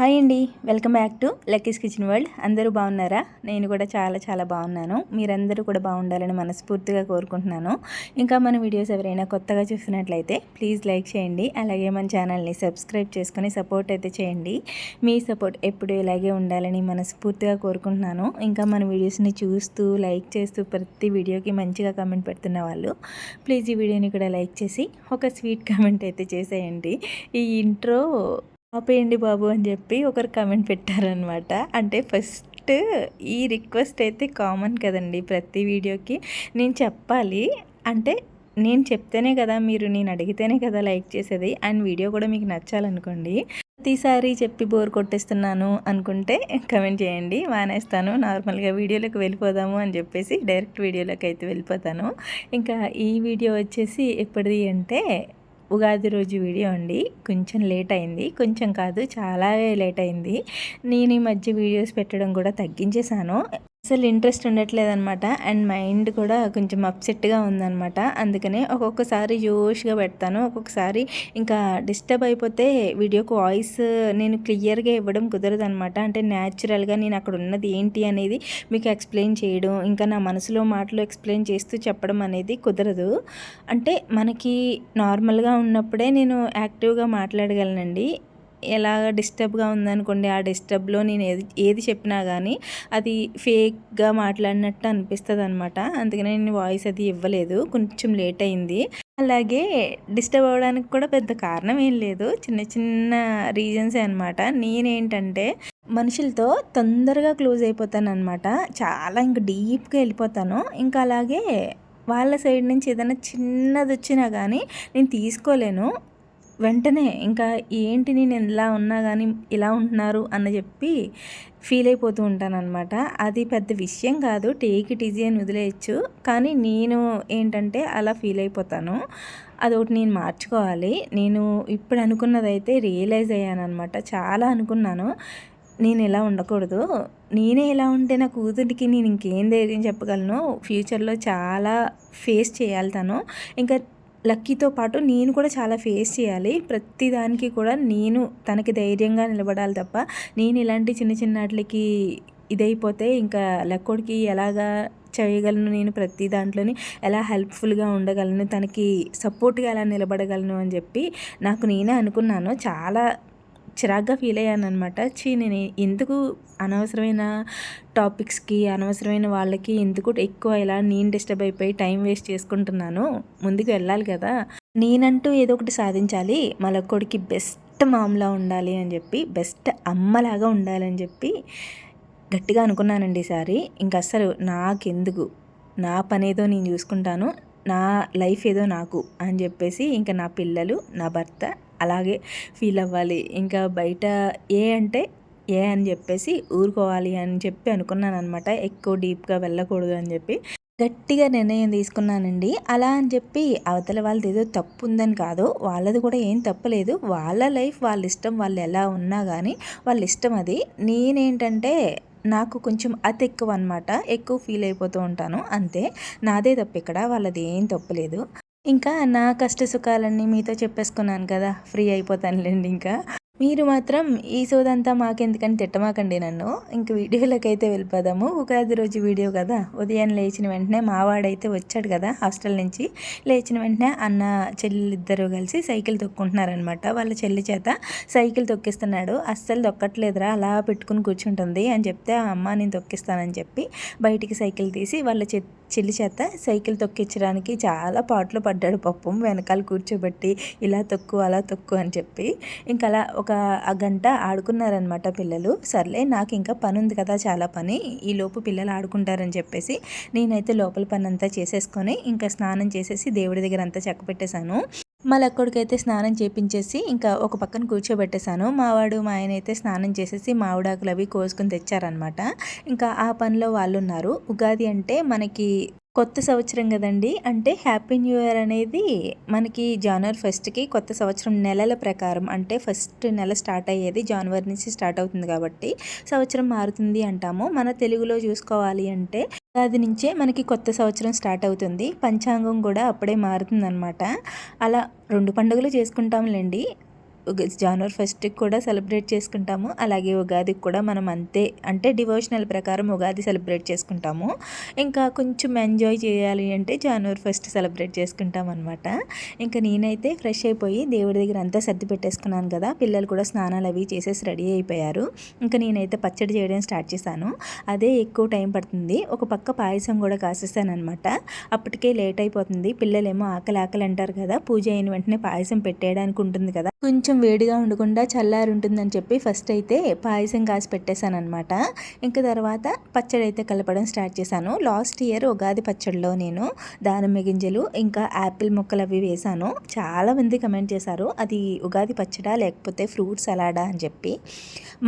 Hi అండి. Welcome back to Lucky's kitchen world. అందరూ బాగున్నారా? నేను కూడా చాలా చాలా బాగున్నాను. మీరందరూ కూడా బాగుండాలని మనస్ఫూర్తిగా కోరుకుంటున్నాను. ఇంకా మన వీడియోస్ ఎవరైనా కొత్తగా చూస్తున్నట్లయితే ప్లీజ్ లైక్ చేయండి. అలాగే మన ఛానల్ని సబ్స్క్రైబ్ చేసుకొని సపోర్ట్ అయితే చేయండి. మీ సపోర్ట్ ఎప్పుడు ఇలాగే ఉండాలని మనస్ఫూర్తిగా కోరుకుంటున్నాను. ఇంకా మన వీడియోస్ని చూస్తూ లైక్ చేస్తూ ప్రతి వీడియోకి మంచిగా కామెంట్ పెడుతున్న వాళ్ళు ప్లీజ్ ఈ వీడియోని కూడా లైక్ చేసి ఒక స్వీట్ కామెంట్ అయితే చేసేయండి. ఈ ఇంట్రో ఆపేయండి బాబు అని చెప్పి ఒకరు కామెంట్ పెట్టారనమాట. అంటే ఫస్ట్ ఈ రిక్వెస్ట్ అయితే కామన్ కదండి, ప్రతి వీడియోకి నేను చెప్పాలి. అంటే నేను చెప్తేనే కదా, నేను అడిగితేనే కదా లైక్ చేసేది. అండ్ వీడియో కూడా మీకు నచ్చాలనుకోండి. ప్రతిసారి చెప్పి బోర్ కొట్టేస్తున్నాను అనుకుంటే కమెంట్ చేయండి, మానేస్తాను. నార్మల్గా వీడియోలోకి వెళ్ళిపోదాము అని చెప్పేసి డైరెక్ట్ వీడియోలోకి అయితే వెళ్ళిపోతాను. ఇంకా ఈ వీడియో వచ్చేసి ఎప్పటిది అంటే ఉగాది రోజు వీడియో అండి. కొంచెం లేట్ అయింది, కొంచెం కాదు చాలా లేట్ అయింది. నేను ఈ మధ్య వీడియోస్ పెట్టడం కూడా తగ్గించేశాను. అసలు ఇంట్రెస్ట్ ఉండట్లేదనమాట. అండ్ మైండ్ కూడా కొంచెం అప్సెట్గా ఉందనమాట. అందుకనే ఒక్కొక్కసారి జోష్గా పెడతాను, ఒక్కొక్కసారి ఇంకా డిస్టర్బ్ అయిపోతే వీడియోకి వాయిస్ నేను క్లియర్గా ఇవ్వడం కుదరదు అనమాట. అంటే న్యాచురల్గా నేను అక్కడ ఉన్నది ఏంటి అనేది మీకు ఎక్స్ప్లెయిన్ చేయడం, ఇంకా నా మనసులో మాటలు ఎక్స్ప్లెయిన్ చేస్తూ చెప్పడం అనేది కుదరదు. అంటే మనకి నార్మల్గా ఉన్నప్పుడే నేను యాక్టివ్గా మాట్లాడగలనండి. ఎలాగ డిస్టర్బ్గా ఉందనుకోండి, ఆ డిస్టర్బ్లో నేను ఏది చెప్పినా కానీ అది ఫేక్గా మాట్లాడినట్టు అనిపిస్తుంది అనమాట. అందుకనే నేను వాయిస్ అది ఇవ్వలేదు, కొంచెం లేట్ అయింది. అలాగే డిస్టర్బ్ అవ్వడానికి కూడా పెద్ద కారణం ఏం లేదు, చిన్న చిన్న రీజన్సే అనమాట. నేనేంటంటే మనుషులతో తొందరగా క్లోజ్ అయిపోతాను అనమాట. చాలా ఇంకా డీప్గా వెళ్ళిపోతాను. ఇంకా అలాగే వాళ్ళ సైడ్ నుంచి ఏదైనా చిన్నది వచ్చినా కానీ నేను తీసుకోలేను. వెంటనే ఇంకా ఏంటి నేను ఎలా ఉన్నా కానీ ఇలా ఉంటున్నారు అని చెప్పి ఫీల్ అయిపోతూ ఉంటానన్నమాట. అది పెద్ద విషయం కాదు, టేక్ ఇట్ ఈజీ అని వదిలేయచ్చు. కానీ నేను ఏంటంటే అలా ఫీల్ అయిపోతాను. అదొకటి నేను మార్చుకోవాలి. నేను ఇప్పుడు అనుకున్నదైతే రియలైజ్ అయ్యానమాట. చాలా అనుకున్నాను నేను ఇలా ఉండకూడదు, నేనే ఇలా ఉంటే నా కూతురికి నేను ఇంకేం ధైర్యం చెప్పగలను, ఫ్యూచర్లో చాలా ఫేస్ చేయాలి తను. ఇంకా లక్కీతో పాటు నేను కూడా చాలా ఫేస్ చేయాలి. ప్రతిదానికి కూడా నేను తనకి ధైర్యంగా నిలబడాలి తప్ప నేను ఇలాంటి చిన్న చిన్న వాటికి ఇదైపోతే ఇంకా లక్కోడికి ఎలాగా చేయగలను, నేను ప్రతి దాంట్లోని ఎలా హెల్ప్ఫుల్గా ఉండగలను, తనకి సపోర్ట్గా ఎలా నిలబడగలను అని చెప్పి నాకు నేనే అనుకున్నాను. చాలా చిరాగ్గా ఫీల్ అయ్యాను అనమాట. నేను ఎందుకు అనవసరమైన టాపిక్స్కి అనవసరమైన వాళ్ళకి ఎందుకు ఎక్కువ ఇలా నేను డిస్టర్బ్ అయిపోయి టైం వేస్ట్ చేసుకుంటున్నాను, ముందుకు వెళ్ళాలి కదా, నేనంటూ ఏదో ఒకటి సాధించాలి, మలక్కోడికి బెస్ట్ మామ్లా ఉండాలి అని చెప్పి, బెస్ట్ అమ్మలాగా ఉండాలని చెప్పి గట్టిగా అనుకున్నానండి ఈసారి. ఇంక అస్సలు నాకెందుకు, నా పనేదో నేను చూసుకుంటాను, నా లైఫ్ ఏదో నాకు అని చెప్పేసి ఇంకా నా పిల్లలు, నా భర్త అలాగే ఫీల్ అవ్వాలి. ఇంకా బయట అంటే అని చెప్పేసి ఊరుకోవాలి అని చెప్పి అనుకున్నాను అనమాట. ఎక్కువ డీప్గా వెళ్ళకూడదు అని చెప్పి గట్టిగా నిర్ణయం తీసుకున్నానండి. అలా అని చెప్పి అవతల వాళ్ళది ఏదో తప్పు ఉందని కాదు, వాళ్ళది కూడా ఏం తప్పలేదు. వాళ్ళ లైఫ్ వాళ్ళ ఇష్టం, వాళ్ళు ఎలా ఉన్నా కానీ వాళ్ళ ఇష్టం అది. నేనేంటంటే నాకు కొంచెం అతి ఎక్కువ అనమాట, ఎక్కువ ఫీల్ అయిపోతూ ఉంటాను అంతే. నాదే తప్పు ఇక్కడ, వాళ్ళది ఏం తప్పులేదు. ఇంకా నా కష్ట సుఖాలన్నీ మీతో చెప్పేసుకున్నాను కదా, ఫ్రీ అయిపోతానులేండి. ఇంకా మీరు మాత్రం ఈ సోదంతా మాకెందుకని తిట్టమాకండి నన్ను. ఇంక వీడియోలోకి అయితే వెళ్ళిపోదాము. ఉగాది రోజు వీడియో కదా, ఉదయం లేచిన వెంటనే మావాడైతే వచ్చాడు కదా హాస్టల్ నుంచి. లేచిన వెంటనే అన్న చెల్లిద్దరూ కలిసి సైకిల్ తొక్కుంటున్నారనమాట. వాళ్ళ చెల్లి చేత సైకిల్ తొక్కిస్తున్నాడు. అస్సలు తొక్కట్లేదురా, అలా పెట్టుకుని కూర్చుంటుంది అని చెప్తే ఆ అమ్మ నేను తొక్కిస్తానని చెప్పి బయటికి సైకిల్ తీసి వాళ్ళ చెల్లి చేత సైకిల్ తొక్కించడానికి చాలా పాటలు పడ్డాడు పాపం. వెనకాల కూర్చోబెట్టి ఇలా తొక్కు అలా తొక్కు అని చెప్పి ఇంకా అలా ఒక గంట ఆడుకున్నారనమాట పిల్లలు. సర్లే నాకు ఇంకా పని ఉంది కదా, చాలా పని, ఈలోపు పిల్లలు ఆడుకుంటారని చెప్పేసి నేనైతే లోపల పని అంతా చేసేసుకొని ఇంకా స్నానం చేసేసి దేవుడి దగ్గర అంతా చెక్క పెట్టేశాను. మళ్ళీ అక్కడికైతే స్నానం చేపించేసి ఇంకా ఒక పక్కన కూర్చోబెట్టేశాను. మావాడు మా ఆయన అయితే స్నానం చేసేసి మామిడాకులు అవి కోసుకొని తెచ్చారనమాట. ఇంకా ఆ పనిలో వాళ్ళు ఉన్నారు. ఉగాది అంటే మనకి కొత్త సంవత్సరం కదండి. అంటే హ్యాపీ న్యూ ఇయర్ అనేది మనకి జనవరి 1కి కొత్త సంవత్సరం నెలల ప్రకారం, అంటే ఫస్ట్ నెల స్టార్ట్ అయ్యేది జనవరి నుంచి స్టార్ట్ అవుతుంది కాబట్టి సంవత్సరం మారుతుంది అంటాము. మన తెలుగులో చూసుకోవాలి అంటే ఉగాది నుంచే మనకి కొత్త సంవత్సరం స్టార్ట్ అవుతుంది. పంచాంగం కూడా అప్పుడే మారుతుంది అనమాట. అలా 2 పండుగలు చేసుకుంటాంలేండి. జనవరి ఫస్ట్కి కూడా సెలబ్రేట్ చేసుకుంటాము, అలాగే ఉగాదికి కూడా మనం అంతే, అంటే డివోషనల్ ప్రకారం ఉగాది సెలబ్రేట్ చేసుకుంటాము. ఇంకా కొంచెం ఎంజాయ్ చేయాలి అంటే జనవరి ఫస్ట్ సెలబ్రేట్ చేసుకుంటాం అనమాట. ఇంకా నేనైతే ఫ్రెష్ అయిపోయి దేవుడి దగ్గర అంతా సర్ది పెట్టేసుకున్నాను కదా, పిల్లలు కూడా స్నానాలు అవి చేసేసి రెడీ అయిపోయారు. ఇంకా నేనైతే పచ్చడి చేయడం స్టార్ట్ చేశాను. అదే ఎక్కువ టైం పడుతుంది. ఒక పక్క పాయసం కూడా కాసేస్తాను అనమాట. అప్పటికే లేట్ అయిపోతుంది. పిల్లలేమో ఆకలి ఆకలి అంటారు కదా, పూజ అయిన వెంటనే పాయసం పెట్టేయడానికి ఉంటుంది కదా, కొంచెం వేడిగా ఉండకుండా చల్లారి ఉంటుందని చెప్పి ఫస్ట్ అయితే పాయసం కాసి పెట్టేశాను అనమాట. ఇంకా తర్వాత పచ్చడి అయితే కలపడం స్టార్ట్ చేశాను. లాస్ట్ ఇయర్ ఉగాది పచ్చడిలో నేను దానిమ్మ గింజలు ఇంకా యాపిల్ ముక్కలు అవి వేశాను. చాలామంది కమెంట్ చేశారు అది ఉగాది పచ్చడా లేకపోతే ఫ్రూట్ సలాడా అని చెప్పి.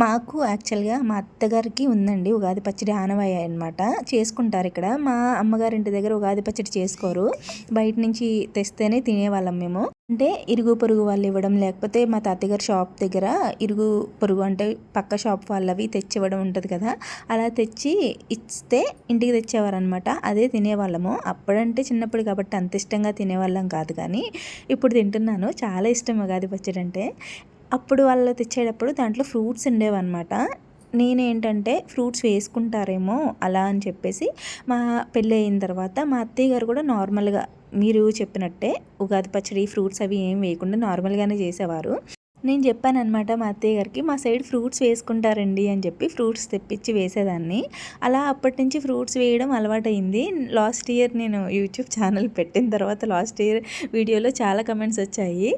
మాకు యాక్చువల్గా మా అత్తగారికి ఉందండి ఉగాది పచ్చడి ఆనవాయి అనమాట, చేసుకుంటారు ఇక్కడ. మా అమ్మగారింటి దగ్గర ఉగాది పచ్చడి చేసుకోరు, బయట నుంచి తెస్తేనే తినేవాళ్ళం మేము. అంటే ఇరుగు పొరుగు వాళ్ళు ఇవ్వడం, లేకపోతే మా తాతగారి షాప్ దగ్గర ఇరుగు పొరుగు అంటే పక్క షాప్ వాళ్ళవి తెచ్చివ్వడం ఉంటుంది కదా, అలా తెచ్చి ఇస్తే ఇంటికి తెచ్చేవారు అనమాట. అదే తినేవాళ్ళము. అప్పుడంటే చిన్నప్పుడు కాబట్టి అంత ఇష్టంగా తినేవాళ్ళం కాదు, కానీ ఇప్పుడు తింటున్నాను. చాలా ఇష్టం ఉగాది పచ్చడి అంటే. అప్పుడు వాళ్ళు తెచ్చేటప్పుడు దాంట్లో ఫ్రూట్స్ ఉండేవన్నమాట. నేనేంటంటే ఫ్రూట్స్ వేసుకుంటారేమో అలా అని చెప్పేసి మా పెళ్ళి అయిన తర్వాత మా అత్తయ్య గారు కూడా నార్మల్గా మీరు చెప్పినట్టే ఉగాది పచ్చడి ఫ్రూట్స్ అవి ఏం వేయకుండా నార్మల్గానే చేసేవారు. నేను చెప్పాను అనమాట మా అత్తయ్య గారికి, మా సైడ్ ఫ్రూట్స్ వేసుకుంటారండి అని చెప్పి ఫ్రూట్స్ తెప్పించి వేసేదాన్ని. అలా అప్పటి నుంచి ఫ్రూట్స్ వేయడం అలవాటైంది. లాస్ట్ ఇయర్ నేను యూట్యూబ్ ఛానల్ పెట్టిన తర్వాత లాస్ట్ ఇయర్ వీడియోలో చాలా కమెంట్స్ వచ్చాయి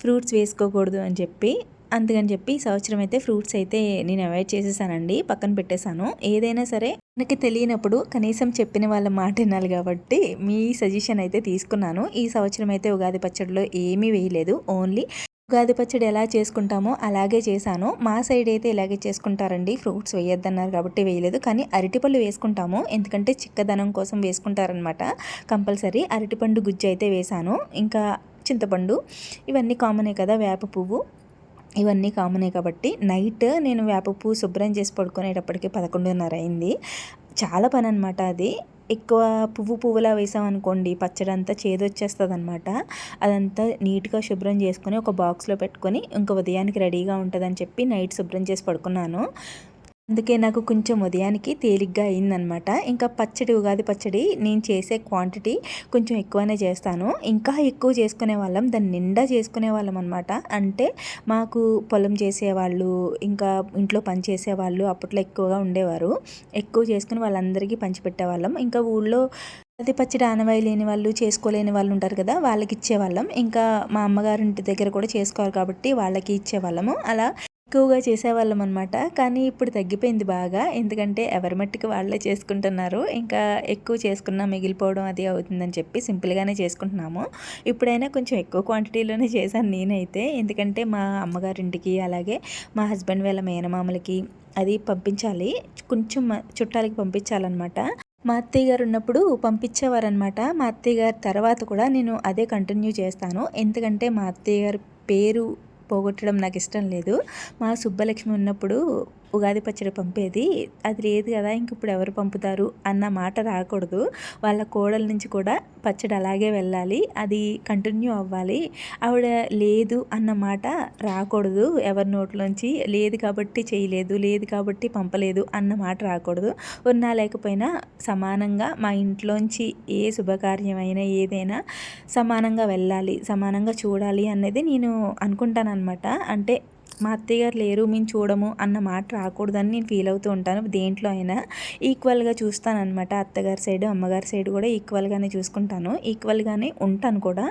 ఫ్రూట్స్ వేసుకోకూడదు అని చెప్పి. అందుకని చెప్పి ఈ సంవత్సరం అయితే ఫ్రూట్స్ అయితే నేను అవాయిడ్ చేసేసానండి, పక్కన పెట్టేశాను. ఏదైనా సరే మనకి తెలియనప్పుడు కనీసం చెప్పిన వాళ్ళ మాట వినాలి కాబట్టి మీ సజెషన్ అయితే తీసుకున్నాను. ఈ సంవత్సరం అయితే ఉగాది పచ్చడిలో ఏమీ వేయలేదు, ఓన్లీ ఉగాది పచ్చడి ఎలా చేసుకుంటామో అలాగే చేశాను. మా సైడ్ అయితే ఇలాగే చేసుకుంటారండి, ఫ్రూట్స్ వేయొద్దన్నారు కాబట్టి వేయలేదు. కానీ అరటిపళ్ళు వేసుకుంటాము, ఎందుకంటే చిక్కదనం కోసం వేసుకుంటారనమాట కంపల్సరీ. అరటిపండు గుజ్జు అయితే వేశాను, ఇంకా చింతపండు, ఇవన్నీ కామనే కదా, వేప పువ్వు ఇవన్నీ కామనే కాబట్టి నైట్ నేను వేప పువ్వు శుభ్రం చేసి పడుకునేటప్పటికి 11:30 అయింది. చాలా పని అనమాట అది. ఎక్కువ పువ్వులా వేసామనుకోండి పచ్చడి అంతా చేదొచ్చేస్తుంది అనమాట. అదంతా నీట్గా శుభ్రం చేసుకొని ఒక బాక్స్లో పెట్టుకొని ఇంకా ఉదయానికి రెడీగా ఉంటుందని చెప్పి నైట్ శుభ్రం చేసి పడుకున్నాను. అందుకే నాకు కొంచెం ఉదయానికి తేలిగ్గా అయిందనమాట. ఇంకా పచ్చడి ఉగాది పచ్చడి నేను చేసే క్వాంటిటీ కొంచెం ఎక్కువనే చేస్తాను. ఇంకా ఎక్కువ చేసుకునే వాళ్ళం, దాన్ని నిండా చేసుకునే వాళ్ళం అనమాట. అంటే మాకు పొలం చేసేవాళ్ళు ఇంకా ఇంట్లో పని చేసేవాళ్ళు అప్పట్లో ఎక్కువగా ఉండేవారు. ఎక్కువ చేసుకుని వాళ్ళందరికీ పంచిపెట్టేవాళ్ళం. ఇంకా ఊళ్ళో ఉగాది పచ్చడి ఆనవాయి లేని వాళ్ళు, చేసుకోలేని వాళ్ళు ఉంటారు కదా, వాళ్ళకి ఇచ్చేవాళ్ళం. ఇంకా మా అమ్మగారింటి దగ్గర కూడా చేసుకోవాలి కాబట్టి వాళ్ళకి ఇచ్చేవాళ్ళము. అలా ఎక్కువగా చేసేవాళ్ళం అనమాట. కానీ ఇప్పుడు తగ్గిపోయింది బాగా, ఎందుకంటే ఎవరి మట్టికి వాళ్ళే చేసుకుంటున్నారు. ఇంకా ఎక్కువ చేసుకున్నా మిగిలిపోవడం అది అవుతుందని చెప్పి సింపుల్గానే చేసుకుంటున్నాము. ఇప్పుడైనా కొంచెం ఎక్కువ క్వాంటిటీలోనే చేశాను నేనైతే, ఎందుకంటే మా అమ్మగారింటికి అలాగే మా హస్బెండ్ వాళ్ళ మేనమామలకి అది పంపించాలి, కొంచెం చుట్టాలకి పంపించాలన్నమాట. మా అత్తయ్య గారు ఉన్నప్పుడు పంపించేవారనమాట. మా అత్తయ్య గారి తర్వాత కూడా నేను అదే కంటిన్యూ చేస్తాను, ఎందుకంటే మా అత్తయ్య గారి పేరు పోగొట్టడం నాకు ఇష్టం లేదు. మా సుబ్బలక్ష్మి ఉన్నప్పుడు ఉగాది పచ్చడి పంపేది, అది లేదు కదా ఇంక ఇప్పుడు ఎవరు పంపుతారు అన్న మాట రాకూడదు. వాళ్ళ కోడల నుంచి కూడా పచ్చడి అలాగే వెళ్ళాలి, అది కంటిన్యూ అవ్వాలి. ఆవిడ లేదు అన్న మాట రాకూడదు ఎవరి నోట్లోంచి. లేదు కాబట్టి చేయలేదు, లేదు కాబట్టి పంపలేదు అన్న మాట రాకూడదు. ఉన్నా లేకపోయినా సమానంగా మా ఇంట్లోంచి ఏ శుభకార్యమైనా ఏదైనా సమానంగా వెళ్ళాలి, సమానంగా చూడాలి అనేది నేను అనుకుంటాను అనమాట. అంటే మా అత్తయ్య గారు లేరు మేము చూడము అన్న మాట రాకూడదని నేను ఫీల్ అవుతూ ఉంటాను. దేంట్లో అయినా ఈక్వల్గా చూస్తాను అనమాట. అత్తగారి సైడ్ అమ్మగారి సైడ్ కూడా ఈక్వల్గానే చూసుకుంటాను, ఈక్వల్గానే ఉంటాను కూడా.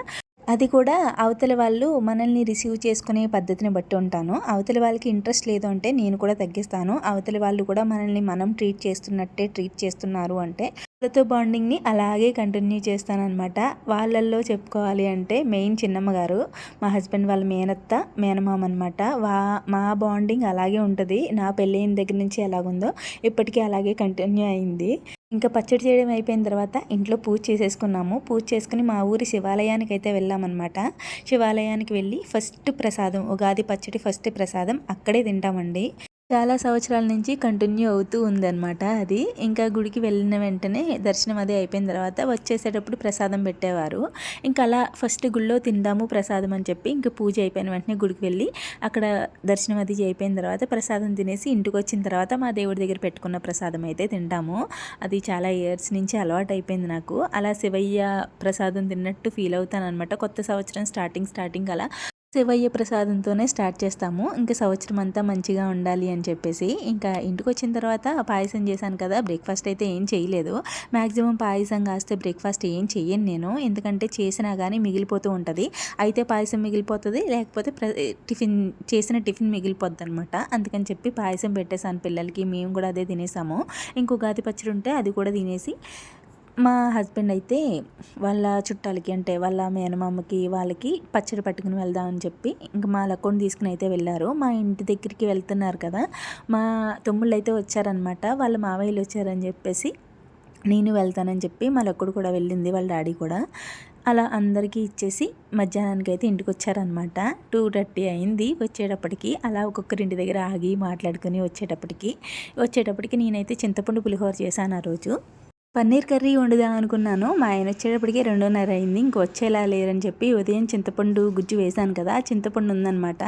అది కూడా అవతల వాళ్ళు మనల్ని రిసీవ్ చేసుకునే పద్ధతిని బట్టి ఉంటాను. అవతల వాళ్ళకి ఇంట్రెస్ట్ లేదు అంటే నేను కూడా తగ్గిస్తాను. అవతల వాళ్ళు కూడా మనల్ని మనం ట్రీట్ చేస్తున్నట్టే ట్రీట్ చేస్తున్నారు అంటే వాళ్ళతో బాండింగ్ని అలాగే కంటిన్యూ చేస్తానన్నమాట. వాళ్ళల్లో చెప్పుకోవాలి అంటే మెయిన్ చిన్నమ్మ గారు, మా హస్బెండ్ వాళ్ళ మేనత్త మేనమామ అనమాట. మా బాండింగ్ అలాగే ఉంటుంది. నా పెళ్ళైన దగ్గర నుంచి ఎలాగుందో ఇప్పటికీ అలాగే కంటిన్యూ అయింది. ఇంకా పచ్చడి చేయడం అయిపోయిన తర్వాత ఇంట్లో పూజ చేసేసుకున్నాము. పూజ చేసుకుని మా ఊరి శివాలయానికి అయితే వెళ్ళామన్నమాట. శివాలయానికి వెళ్ళి ఫస్ట్ ప్రసాదం ఉగాది పచ్చడి ఫస్ట్ ప్రసాదం అక్కడే తింటామండి. చాలా సంవత్సరాల నుంచి కంటిన్యూ అవుతూ ఉందన్నమాట అది. ఇంకా గుడికి వెళ్ళిన వెంటనే దర్శనం అది అయిపోయిన తర్వాత వచ్చేసేటప్పుడు ప్రసాదం పెట్టేవారు. ఇంకా అలా ఫస్ట్ గుడిలో తిందాము ప్రసాదం అని చెప్పి ఇంక పూజ అయిపోయిన వెంటనే గుడికి వెళ్ళి అక్కడ దర్శనం అది అయిపోయిన తర్వాత ప్రసాదం తినేసి ఇంటికి వచ్చిన తర్వాత మా దేవుడి దగ్గర పెట్టుకున్న ప్రసాదం అయితే తింటాము. అది చాలా ఇయర్స్ నుంచి అలవాటు అయిపోయింది నాకు. అలా శివయ్య ప్రసాదం తిన్నట్టు ఫీల్ అవుతానన్నమాట. కొత్త సంవత్సరం స్టార్టింగ్ అలా శివయ్య ప్రసాదంతోనే స్టార్ట్ చేస్తాము. ఇంకా సంవత్సరం అంతా మంచిగా ఉండాలి అని చెప్పేసి. ఇంకా ఇంటికొచ్చిన తర్వాత పాయసం చేశాను కదా, బ్రేక్‌ఫాస్ట్ అయితే ఏం చేయలేదు. మ్యాక్సిమం పాయసం కాస్తే బ్రేక్‌ఫాస్ట్ ఏం చెయ్యను నేను. ఎందుకంటే చేసినా గానీ మిగిలిపోతూ ఉంటది. అయితే పాయసం మిగిలిపోతది, లేకపోతే టిఫిన్ మిగిలిపోద్దనమాట. అందుకని చెప్పి పాయసం పెట్టేసాను పిల్లలకి. మేము కూడా అదే తినేసాము. ఇంక ఉగాది పచ్చడి ఉంటే అది కూడా తినేసి మా హస్బెండ్ అయితే వాళ్ళ చుట్టాలకి అంటే వాళ్ళ మేనమామకి వాళ్ళకి పచ్చడి పట్టుకుని వెళ్దామని చెప్పి ఇంకా మా లక్కోని తీసుకుని అయితే వెళ్ళారు. మా ఇంటి దగ్గరికి వెళ్తున్నారు కదా, మా తమ్ముళ్ళు అయితే వచ్చారనమాట. వాళ్ళ మావయ్యలు వచ్చారని చెప్పేసి నేను వెళ్తానని చెప్పి మా లక్కుడు కూడా వెళ్ళింది, వాళ్ళ డాడీ కూడా. అలా అందరికీ ఇచ్చేసి మధ్యాహ్నానికి అయితే ఇంటికి వచ్చారనమాట. 2:30 అయింది వచ్చేటప్పటికి. అలా ఒక్కొక్కరింటి దగ్గర ఆగి మాట్లాడుకుని వచ్చేటప్పటికి నేనైతే చింతపండు పులిహోర చేశాను ఆ రోజు. పన్నీర్ కర్రీ వండుదాం అనుకున్నాను. మా ఆయన వచ్చేటప్పటికే 2:30 అయింది. ఇంక వచ్చేలా లేరని చెప్పి ఉదయం చింతపండు గుజ్జు వేశాను కదా, చింతపండు ఉందనమాట.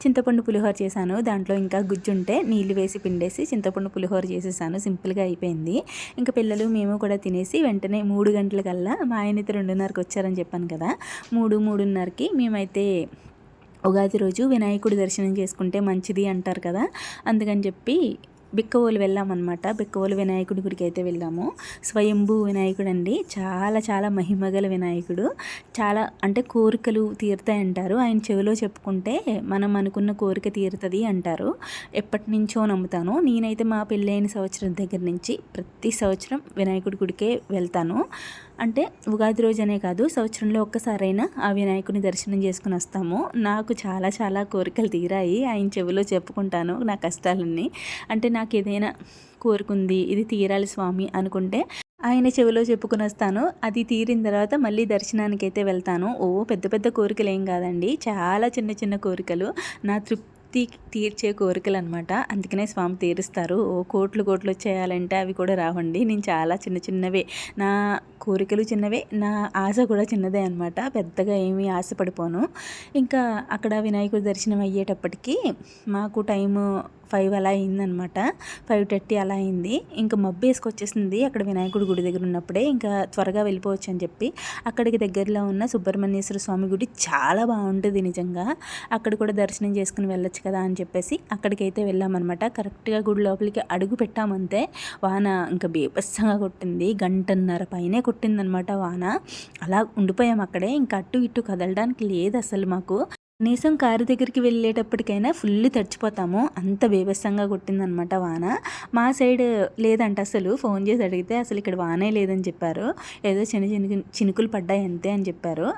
చింతపండు పులిహోర చేశాను. దాంట్లో ఇంకా గుజ్జు ఉంటే నీళ్ళు వేసి పిండేసి చింతపండు పులిహోర చేసేసాను. సింపుల్గా అయిపోయింది. ఇంకా పిల్లలు మేము కూడా తినేసి వెంటనే 3 గంటలకల్లా మా ఆయన అయితే 2:30కి వచ్చారని చెప్పాను కదా, 3:30కి మేమైతే ఉగాది రోజు వినాయకుడి దర్శనం చేసుకుంటే మంచిది అంటారు కదా, అందుకని చెప్పి బిక్కవోలు వెళ్ళామన్నమాట. బిక్కవోలు వినాయకుడి గుడికి అయితే వెళ్ళాము. స్వయంభూ వినాయకుడు అండి. చాలా చాలా మహిమగల వినాయకుడు. చాలా అంటే కోరికలు తీరుతాయంటారు. ఆయన చెవిలో చెప్పుకుంటే మనం అనుకున్న కోరిక తీరుతుంది అంటారు. ఎప్పటి నుంచో నమ్ముతాను. నేనైతే మా పెళ్ళైన సంవత్సరం దగ్గర నుంచి ప్రతి సంవత్సరం వినాయకుడి గుడికే వెళ్తాను. అంటే ఉగాది రోజనే కాదు, సంవత్సరంలో ఒక్కసారైనా ఆ వినాయకుని దర్శనం చేసుకుని వస్తాము. నాకు చాలా చాలా కోరికలు తీరాయి. ఆయన చెవిలో చెప్పుకుంటాను నా కష్టాలన్నీ. అంటే నాకు ఏదైనా కోరుకుంది ఇది తీరాలి స్వామి అనుకుంటే ఆయన చెవిలో చెప్పుకుని వస్తాను. అది తీరిన తర్వాత మళ్ళీ దర్శనానికి అయితే వెళ్తాను. పెద్ద పెద్ద కోరికలు ఏం కాదండి, చాలా చిన్న చిన్న కోరికలు, నా తీర్చే కోరికలు అనమాట. అందుకనే స్వామి తీరుస్తారు. కోట్లు వచ్చేయాలంటే అవి కూడా రావండి. నేను చాలా చిన్నవే, నా కోరికలు చిన్నవే, నా ఆశ కూడా చిన్నదే అనమాట. పెద్దగా ఏమీ ఆశపడిపోను. ఇంకా అక్కడ వినాయకుడి దర్శనం అయ్యేటప్పటికి మాకు టైము 5 అలా అయిందనమాట. 5:30 అలా అయింది. ఇంకా మబ్బు వేసుకొచ్చేసింది అక్కడ వినాయకుడి గుడి దగ్గర ఉన్నప్పుడే. ఇంకా త్వరగా వెళ్ళిపోవచ్చు అని చెప్పి అక్కడికి దగ్గరలో ఉన్న సుబ్రహ్మణ్యేశ్వర స్వామి గుడి చాలా బాగుంటుంది నిజంగా. అక్కడ కూడా దర్శనం చేసుకుని వెళ్ళొచ్చు కదా అని చెప్పేసి అక్కడికైతే వెళ్ళామన్నమాట. కరెక్ట్గా గుడి లోపలికి అడుగు పెట్టామంతే వాన ఇంకా బీభత్సంగా కొట్టింది. 1:30 పైనే కొట్టిందనమాట వాన. అలా ఉండిపోయాం అక్కడే. ఇంకా అటు ఇటు కదలడానికి లేదు అసలు మాకు. కనీసం కారు దగ్గరికి వెళ్ళేటప్పటికైనా ఫుల్ తడిచిపోతాము, అంత బీభత్సంగా కొట్టిందనమాట వాన. మా సైడ్ లేదంట అసలు. ఫోన్ చేసి అడిగితే అసలు ఇక్కడ వానే లేదని చెప్పారు. ఏదో చినుకులు పడ్డాయి అంతే అని చెప్పారు.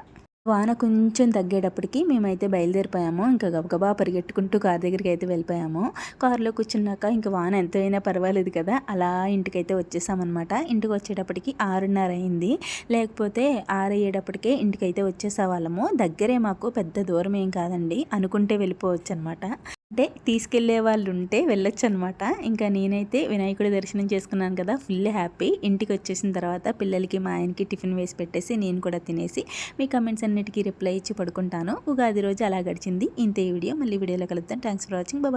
వాన కొంచెం తగ్గేటప్పటికి మేమైతే బయలుదేరిపోయాము. ఇంకా గబగబా పరిగెట్టుకుంటూ కారు దగ్గరికి అయితే వెళ్ళిపోయాము. కారులో కూర్చున్నాక ఇంకా వాన ఎంతైనా పర్వాలేదు కదా, అలా ఇంటికైతే వచ్చేసామన్నమాట. ఇంటికి వచ్చేటప్పటికి 6:30 అయింది. లేకపోతే 6 అయ్యేటప్పటికే ఇంటికైతే వచ్చేసేవాళ్ళము. దగ్గరే, మాకు పెద్ద దూరం ఏం కాదండి, అనుకుంటే వెళ్ళిపోవచ్చు అనమాట. అంటే తీసుకెళ్లే వాళ్ళు ఉంటే వెళ్ళొచ్చు అనమాట. ఇంకా నేనైతే వినాయకుడి దర్శనం చేసుకున్నాను కదా, ఫుల్ హ్యాపీ. ఇంటికి వచ్చేసిన తర్వాత పిల్లలకి మా ఆయనకి టిఫిన్ వేసి పెట్టేసి నేను కూడా తినేసి మీ కమెంట్స్ అన్నిటికీ రిప్లై ఇచ్చి పడుకుంటాను. ఉగాది రోజు అలా గడిచింది. ఇంతే ఈ వీడియో. మళ్ళీ వీడియోలో కలుద్దాం. Thanks for watching. బాయ్.